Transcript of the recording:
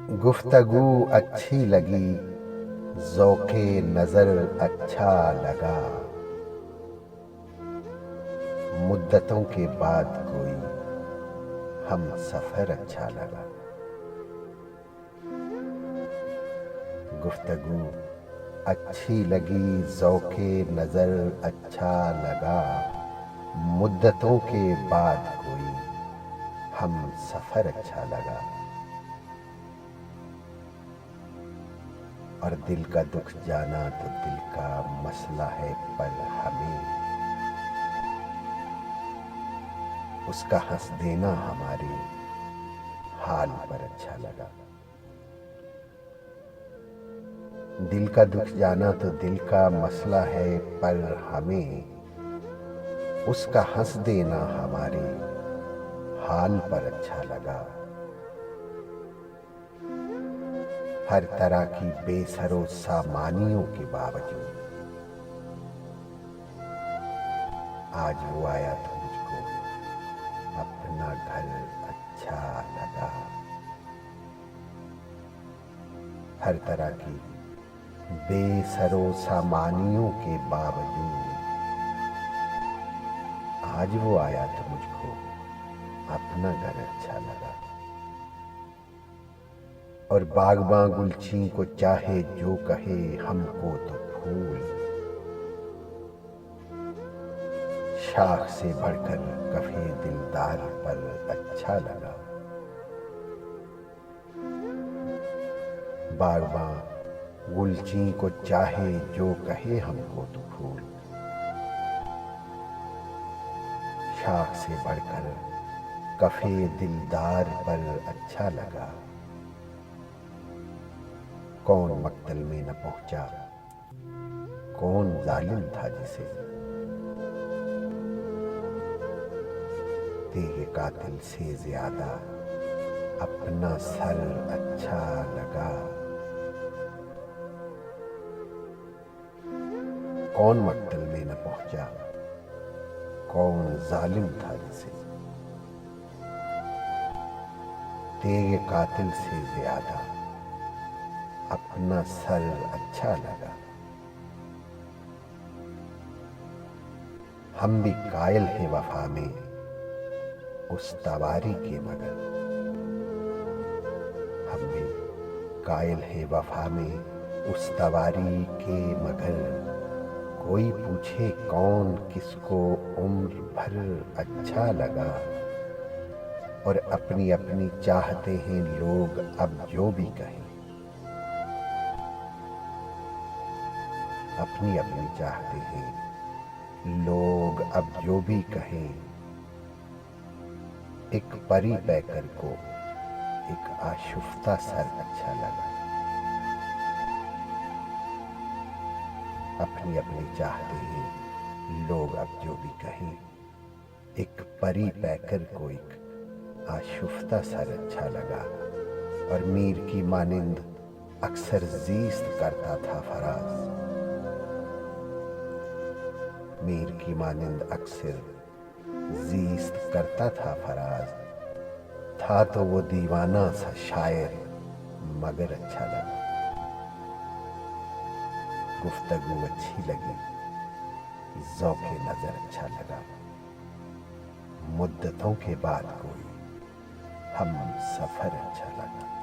گفتگو اچھی لگی، ذوق نظر اچھا لگا، مدتوں کے بعد کوئی ہم سفر اچھا لگا۔ گفتگو اچھی لگی، ذوق نظر اچھا لگا، مدتوں کے بعد کوئی ہم سفر اچھا لگا۔ اور دل کا دکھ جانا تو دل کا مسئلہ ہے، پر ہمیں اس کا ہنس دینا ہمارے حال پر اچھا لگا۔ دل کا دکھ جانا تو دل کا مسئلہ ہے، پر ہمیں اس کا ہنس دینا ہمارے حال پر اچھا لگا۔ ہر طرح کی بے سر و سامانیوں کے باوجود آج وہ آیا تو مجھ کو اپنا گھر اچھا لگا۔ ہر طرح کی بے سر و سامانیوں کے باوجود آج وہ آیا تو مجھ کو اپنا گھر اچھا لگا۔ اور باغباں گلچین کو چاہے جو کہے، ہم کو تو پھول شاخ سے بڑھ کر کفے دلدار پر اچھا لگا۔ باغباں گلچین کو چاہے جو کہے، ہم کو تو پھول شاخ سے بڑھ کر کفے دلدار پر اچھا لگا۔ کون مقتل میں نہ پہنچا، کون ظالم تھا جسے تیرے قاتل سے زیادہ اپنا سر اچھا لگا۔ کون مقتل میں نہ پہنچا، کون ظالم تھا جسے تیرے قاتل سے زیادہ اپنا سر اچھا لگا۔ ہم بھی قائل ہیں وفا میں استواری کے، مگر ہم بھی قائل ہیں وفا میں استواری کے، مگر کوئی پوچھے کون کس کو عمر بھر اچھا لگا۔ اور اپنی اپنی چاہتے ہیں لوگ اب جو بھی کہیں، اپنی اپنی چاہتے ہیں لوگ اب جو بھی کہیں، ایک پری پیکر کو ایک آشفتہ سر اچھا لگا۔ اپنی اپنی چاہتے ہیں لوگ اب جو بھی کہیں، ایک پری پیکر کو ایک آشفتہ سر اچھا لگا۔ اور میر کی مانند اکثر زیست کرتا تھا فراز، میر کی مانند اکثر زیست کرتا تھا فراز، تھا تو وہ دیوانہ سا شاعر مگر اچھا لگا۔ گفتگو اچھی لگی، ذوق نظر اچھا لگا، مدتوں کے بعد کوئی ہم سفر اچھا لگا۔